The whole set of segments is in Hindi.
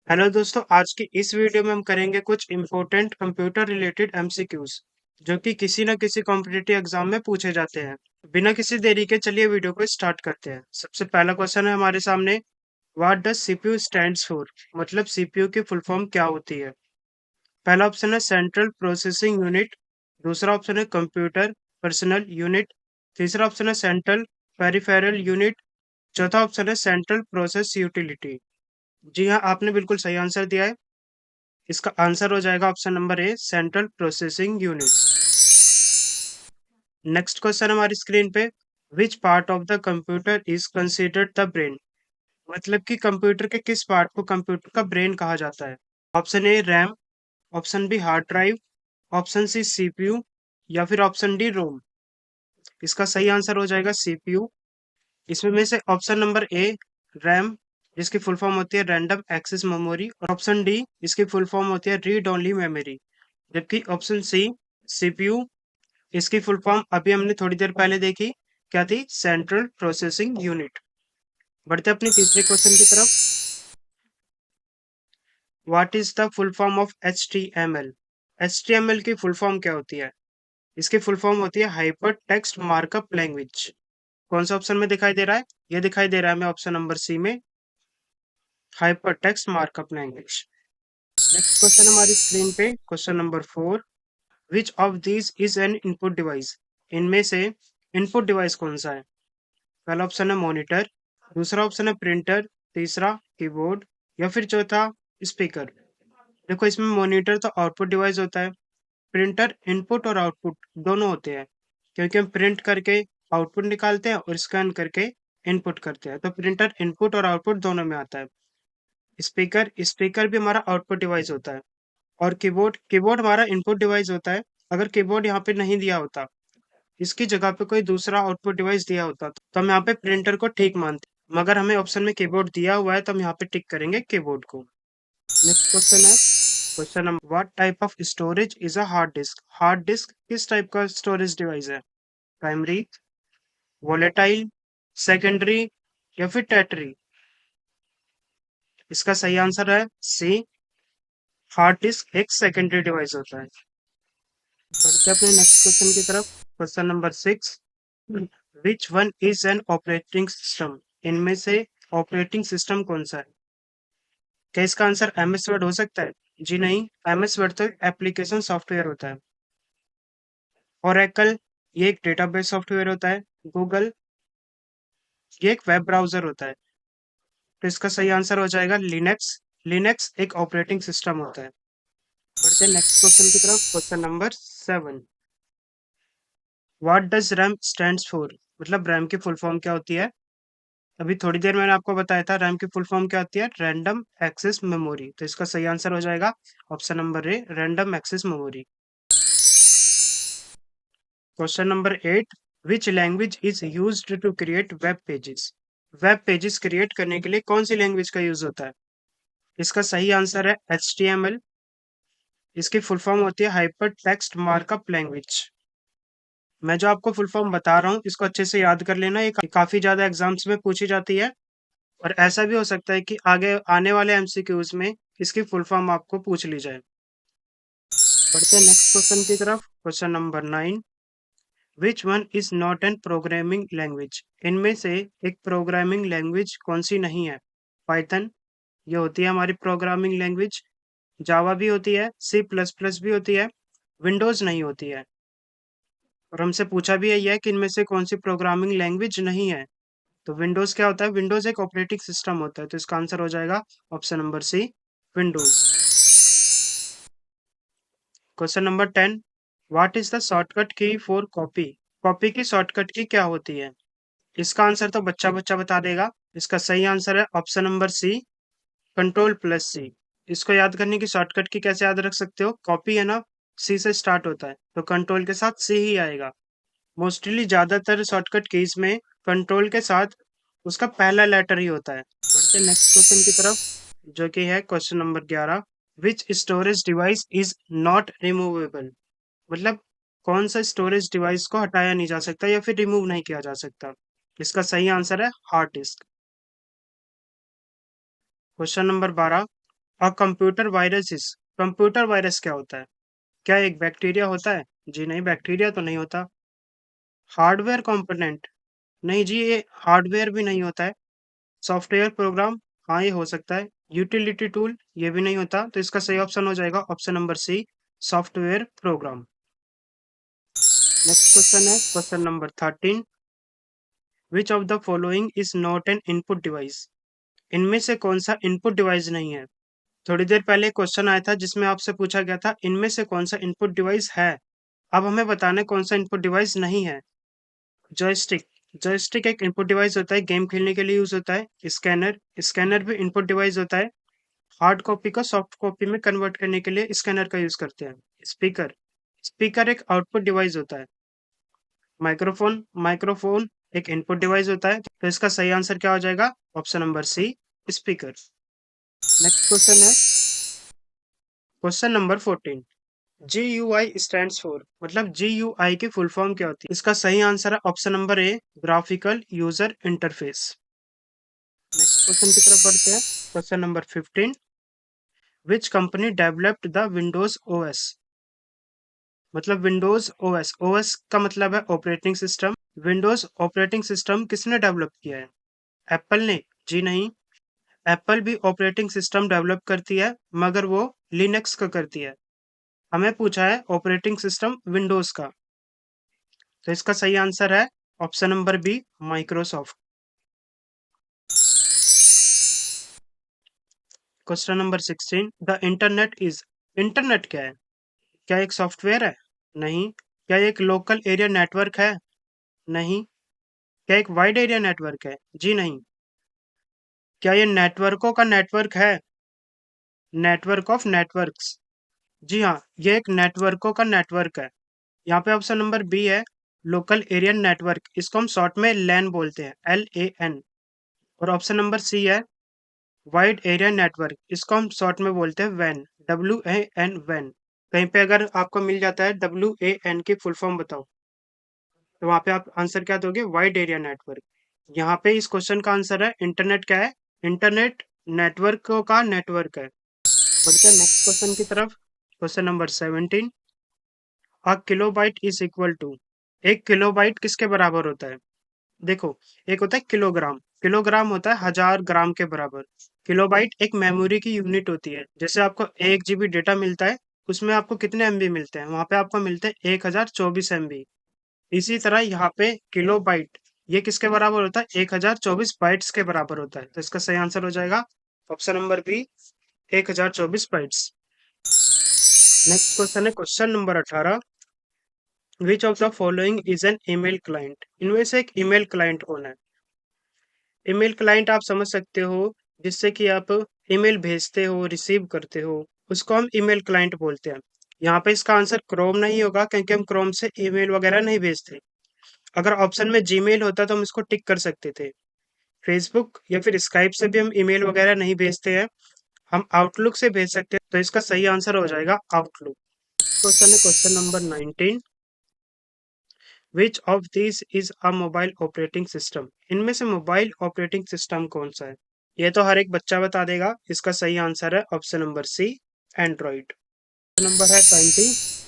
हेलो दोस्तों, आज की इस वीडियो में हम करेंगे कुछ इम्पोर्टेंट कंप्यूटर रिलेटेड एमसीक्यूज जो कि किसी न किसी कॉम्पिटिटिव एग्जाम में पूछे जाते हैं। बिना किसी देरी के चलिए वीडियो को स्टार्ट करते हैं। सबसे पहला क्वेश्चन है हमारे सामने, what does CPU stands for? मतलब सीपीयू की फुल फॉर्म क्या होती है? पहला ऑप्शन है सेंट्रल प्रोसेसिंग यूनिट, दूसरा ऑप्शन है कंप्यूटर पर्सनल यूनिट, तीसरा ऑप्शन है सेंट्रल पेरिफेरल यूनिट, चौथा ऑप्शन है सेंट्रल प्रोसेस यूटिलिटी। जी हाँ, आपने बिल्कुल सही आंसर दिया है। इसका आंसर हो जाएगा ऑप्शन नंबर ए, central processing unit. Next question हमारी स्क्रीन पे, which part of the computer is considered the brain? मतलब कि कंप्यूटर के किस पार्ट को कंप्यूटर का ब्रेन कहा जाता है? Option A RAM, option B hard drive, option C CPU या फिर ऑप्शन डी रोम। इसका सही आंसर हो जाएगा सीपीयू। इसमें में से ऑप्शन नंबर ए रैम, जिसकी फुल फॉर्म होती है रैंडम एक्सेस मेमोरी, और ऑप्शन डी इसकी फुल फॉर्म होती है रीड ओनली मेमोरी। जबकि ऑप्शन सी सीपीयू, इसकी फुल फॉर्म अभी हमने थोड़ी देर पहले देखी, क्या थी? Central processing unit. बढ़ते अपने तीसरे क्वेश्चन की तरफ। What is the full form of HTML? HTML की फुल फॉर्म क्या होती है? इसकी फुल फॉर्म होती है हाइपर टेक्स्ट मार्कअप लैंग्वेज। कौन सा ऑप्शन में दिखाई दे रहा है? ये दिखाई दे रहा है हमें ऑप्शन नंबर सी में, hyper text markup language. Next question हमारी स्क्रीन पे, question number 4, which of these is an input device? इनमें से इनपुट डिवाइस कौन सा है? पहला ऑप्शन है मॉनिटर, दूसरा ऑप्शन है प्रिंटर, तीसरा कीबोर्ड या फिर चौथा स्पीकर। देखो, इसमें मॉनिटर तो आउटपुट डिवाइस होता है, प्रिंटर इनपुट और आउटपुट दोनों होते हैं, क्योंकि हम प्रिंट करके आउटपुट निकालते हैं और स्कैन करके इनपुट करते हैं, तो प्रिंटर इनपुट और आउटपुट दोनों में आता है। स्पीकर स्पीकर भी हमारा आउटपुट डिवाइस होता है, और कीबोर्ड कीबोर्ड हमारा इनपुट डिवाइस होता है। अगर कीबोर्ड यहाँ पे नहीं दिया होता, इसकी जगह पे कोई दूसरा आउटपुट डिवाइस दिया होता, तो हम यहाँ पे प्रिंटर को ठीक मानते, मगर हमें ऑप्शन में कीबोर्ड दिया हुआ है तो हम यहाँ पे टिक करेंगे कीबोर्ड को। नेक्स्ट क्वेश्चन है, question number, what type of storage is a hard disk? Hard disk किस टाइप का स्टोरेज डिवाइस है? प्राइमरी, वोलेटाइल, सेकेंडरी या फिर टर्टरी? इसका सही आंसर है सी, हार्ड डिस्क एक सेकेंडरी डिवाइस होता है। बढ़ते अपने नेक्स्ट क्वेश्चन की तरफ, question number 6, which one is an operating system? इनमें से ऑपरेटिंग सिस्टम कौन सा है? क्या इसका आंसर MS वर्ड हो सकता है? जी नहीं, MS वर्ड तो एप्लीकेशन सॉफ्टवेयर होता है। ओरेकल, ये एक डेटाबेस सॉफ्टवेयर होता है। गूगल, ये एक वेब ब्राउजर होता है। तो इसका सही आंसर हो जाएगा लिनक्स। लिनक्स एक ऑपरेटिंग सिस्टम होता है। बढ़ते हैं नेक्स्ट क्वेश्चन की तरफ, question number 7, what does RAM stands for? मतलब रैम की फुल फॉर्म क्या होती है? अभी थोड़ी देर मैंने आपको बताया था रैम की फुल फॉर्म क्या होती है, रैंडम एक्सेस मेमोरी। तो इसका सही आंसर हो जाएगा option number A, random access memory. Question number 8, which language is used to create web pages? Web pages create करने के लिए कौन सी लैंग्वेज का यूज होता है? इसका सही आंसर है HTML। इसकी फुल फॉर्म होती है हाइपर टेक्स्ट मार्कअप लैंग्वेज। मैं जो आपको फुल फॉर्म बता रहा हूँ, इसको अच्छे से याद कर लेना, ये काफी ज्यादा एग्जाम्स में पूछी जाती है, और ऐसा भी हो सकता है कि आगे आने वाले MCQs में इसकी फुल फॉर्म आपको पूछ ली जाए। बढ़ते हैं नेक्स्ट क्वेश्चन की तरफ, question number 9, which one is not N programming language? इनमें से एक प्रोग्रामिंग लैंग्वेज कौन सी नहीं है? पाइथन, ये होती है हमारी प्रोग्रामिंग लैंग्वेज। जावा भी होती है, C++ भी होती है, विंडोज नहीं होती है। और हमसे पूछा भी यही है कि इनमें से कौन सी प्रोग्रामिंग लैंग्वेज नहीं है। तो विंडोज क्या होता है? विंडोज एक ऑपरेटिंग सिस्टम होता है, तो इसका आंसर हो जाएगा option number C, Windows. Question number 10, what is the shortcut key for copy? Copy की शॉर्टकट की क्या होती है? इसका आंसर तो बच्चा बच्चा बता देगा। इसका सही आंसर है ऑप्शन नंबर सी, Ctrl+C। इसको याद करने की शॉर्टकट की कैसे याद रख सकते हो? कॉपी है ना, सी से स्टार्ट होता है, तो कंट्रोल के साथ सी ही आएगा। मोस्टली ज्यादातर शॉर्टकट कीज में कंट्रोल के साथ उसका पहला लेटर ही होता है। बढ़ते नेक्स्ट क्वेश्चन की तरफ, जो कि है question number 11, which storage device is not removable? मतलब कौन सा स्टोरेज डिवाइस को हटाया नहीं जा सकता या फिर रिमूव नहीं किया जा सकता? इसका सही आंसर है hard disk. Question number 12, computer virus computer virus क्या होता है? क्या एक बैक्टीरिया होता है? जी नहीं, बैक्टीरिया तो नहीं होता। Hardware component? नहीं जी, ये हार्डवेयर भी नहीं होता है। Software program? हाँ, ये हो सकता है। Utility tool? ये भी नहीं होता, तो इसका सही ऑप्शन हो जाएगा option number C, software program. Next question है question number 13। Which of the following is not an input device? इनमें से कौन सा इनपुट डिवाइस नहीं है? थोड़ी देर पहले क्वेश्चन आया था जिसमें आपसे पूछा गया था इनमें से कौन सा इनपुट डिवाइस है। अब हमें बताना है कौन सा इनपुट डिवाइस नहीं है। जॉयस्टिक? जॉयस्टिक एक इनपुट डिवाइस होता है, गेम खेलने के लिए यूज होता है। स्कैनर? स्कैनर भी इनपुट डिवाइस होता है। हार्ड कॉपी को सॉफ्ट कॉपी में कन्वर्ट करने के लिए स्कैनर का यूज करते हैं। स्पीकर? स्पीकर एक आउटपुट डिवाइस होता है। माइक्रोफोन? माइक्रोफोन एक इनपुट डिवाइस होता है, तो इसका सही आंसर क्या हो जाएगा? Option number C, speaker. Next question है question number 14। GUI stands for, मतलब GUI की फुल फॉर्म क्या होती है? इसका सही आंसर है ऑप्शन नंबर ए, graphical user interface. Next question की तरफ बढ़ते हैं question number 15। Which company developed the Windows OS? मतलब विंडोज ओएस, ओएस का मतलब है operating system. Windows operating system किसने डेवलप किया है? एप्पल ने? जी नहीं, एप्पल भी ऑपरेटिंग सिस्टम डेवलप करती है, मगर वो लिनक्स का करती है। हमें पूछा है ऑपरेटिंग सिस्टम विंडोज का, तो इसका सही आंसर है option number B, Microsoft. Question number 16। The internet is, internet क्या है? क्या एक सॉफ्टवेयर है? नहीं। क्या ये एक लोकल एरिया नेटवर्क है? नहीं। क्या एक वाइड एरिया नेटवर्क है? जी नहीं। क्या ये नेटवर्कों का नेटवर्क है? Network of networks? जी हाँ, ये एक नेटवर्कों का नेटवर्क है। यहाँ पे ऑप्शन नंबर बी है, लोकल एरिया नेटवर्क। इसको हम शॉर्ट में लैन बोलते हैं, LAN। और ऑप्शन नंबर सी है, वाइड एरिया नेटवर्क। इसको हम शॉर्ट में बोलते हैं वैन, WAN, वैन। कहीं पे अगर आपको मिल जाता है WAN की फुल फॉर्म बताओ, तो वहाँ पे आप आंसर क्या दोगे? Wide area network. यहाँ पे इस क्वेश्चन का आंसर है इंटरनेट क्या है? इंटरनेट नेटवर्क का नेटवर्क है। बढ़ते हैं नेक्स्ट क्वेश्चन की तरफ question number 17। A kilobyte is equal to, एक किलोबाइट किसके बराबर होता है? देखो, एक होता है किलोग्राम, किलोग्राम होता है 1000 ग्राम के बराबर। किलोबाइट एक मेमोरी की यूनिट होती है। जैसे आपको 1 GB डेटा मिलता है, उसमें आपको कितने MB मिलते हैं? वहां पे आपको मिलते हैं 1024 MB। इसी तरह यहाँ पे किलोबाइट, ये किसके बराबर होता है? 1024 बाइट्स के बराबर होता है, तो इसका सही आंसर हो जाएगा option number B, 1024 bytes. Next question है question number 18। Which of the following is an email client? इनमें से एक ईमेल क्लाइंट कौन है? ईमेल क्लाइंट आप समझ सकते हो, जिससे कि आप ईमेल भेजते हो, रिसीव करते हो, उसको हम ईमेल क्लाइंट बोलते हैं। यहाँ पे इसका आंसर क्रोम नहीं होगा, क्योंकि हम क्रोम से ईमेल वगैरह नहीं भेजते। अगर ऑप्शन में जीमेल होता तो हम इसको टिक कर सकते थे। फेसबुक या फिर स्काइप से भी हम ईमेल वगैरह नहीं भेजते हैं, हम आउटलुक से भेज सकते हैं, तो इसका सही आंसर हो जाएगा आउटलुक। क्वेश्चन है question number 19। Which of this is a mobile operating system? इनमें से मोबाइल ऑपरेटिंग सिस्टम कौन सा है? ये तो हर एक बच्चा बता देगा। इसका सही आंसर है option number C, Android. Number है 20।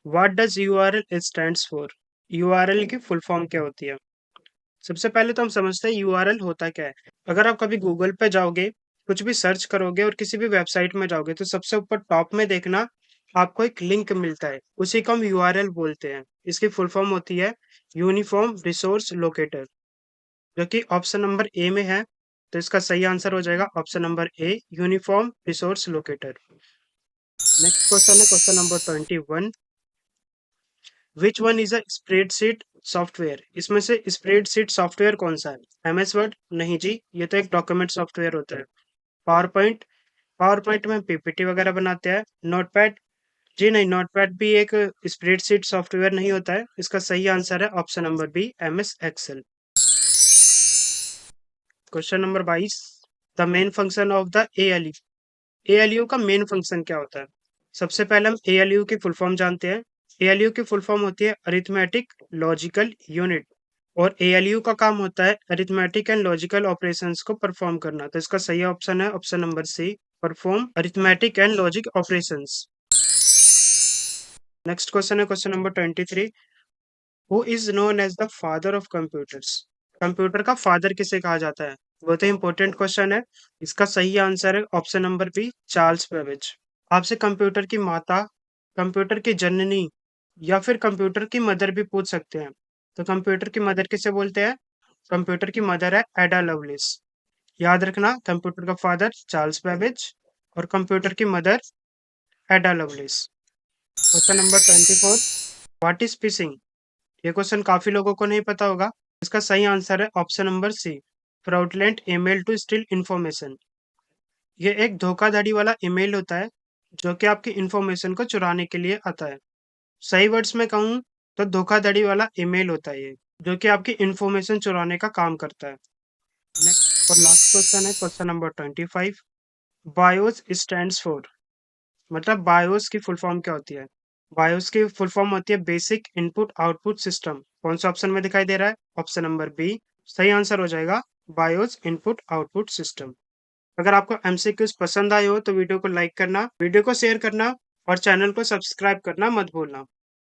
What does URL stands for? URL की फुल फॉर्म क्या होती है? सबसे पहले तो हम समझते हैं URL होता क्या है। अगर आप कभी गूगल पे जाओगे, कुछ भी सर्च करोगे और किसी भी वेबसाइट में जाओगे, तो सबसे ऊपर टॉप में देखना, आपको एक लिंक मिलता है, उसी को हम URL बोलते हैं। इसकी फुल फॉर्म होती है यूनिफॉर्म रिसोर्स लोकेटर, जो कि ऑप्शन नंबर ए में है, तो इसका सही आंसर हो जाएगा option number A, uniform resource locator. Next question है question number 21। Which one is a spreadsheet software? इसमें से स्प्रेडशीट सॉफ्टवेयर कौन सा है? MS Word? नहीं जी, ये तो एक डॉक्यूमेंट सॉफ्टवेयर होता है। PowerPoint? पावर पॉइंट में PPT वगैरह बनाते हैं। नोटपैड? जी नहीं, नोटपैड भी एक स्प्रेडशीट सॉफ्टवेयर नहीं होता है। इसका सही आंसर है option number B, MS Excel. Question number 22। The main function of the ALU, ALU का मेन फंक्शन क्या होता है? सबसे पहले हम ALU की फुल फॉर्म जानते हैं। ALU की फुल फॉर्म होती है अरिथमेटिक लॉजिकल यूनिट। और एएलयू का काम होता है अरिथमेटिक एंड लॉजिकल ऑपरेशंस को परफॉर्म करना। तो इसका सही ऑप्शन है option number C, perform arithmetic and logic operations. Next question है question number 23। Who is known as the father of computers? Computer का फादर किसे कहा जाता है? बहुत ही इंपॉर्टेंट क्वेश्चन है। इसका सही आंसर है option number B, Charles Babbage. आपसे कंप्यूटर की माता, कंप्यूटर की जननी या फिर कंप्यूटर की मदर भी पूछ सकते हैं। तो कंप्यूटर की मदर किसे बोलते हैं? कंप्यूटर की मदर है एडा लवलेस। याद रखना, कंप्यूटर का फादर चार्ल्स बेबेज और कंप्यूटर की मदर एडा loveless. Question number 24। What is fishing? ये क्वेश्चन काफी लोगों को नहीं पता होगा। इसका सही आंसर है option number C, fraudulent email to steal information. ये एक धोखाधड़ी वाला ईमेल होता है जो कि आपकी इंफॉर्मेशन को चुराने के लिए आता है। सही वर्ड्स में कहूँ तो धोखाधड़ी वाला ईमेल होता है ये, जो कि आपकी इंफॉर्मेशन चुराने का काम करता है। नेक्स्ट और लास्ट क्वेश्चन है question number 25। BIOS stands for, मतलब बायोस की फुल फॉर्म क्या होती है? बायोस की फुल फॉर्म होती है बेसिक इनपुट आउटपुट सिस्टम। कौन सा ऑप्शन में दिखाई दे रहा है? ऑप्शन नंबर बी सही आंसर हो जाएगा, बायोस इनपुट आउटपुट सिस्टम। अगर आपको एमसीक्यूज पसंद आए हो तो वीडियो को लाइक करना, वीडियो को शेयर करना और चैनल को सब्सक्राइब करना मत भूलना।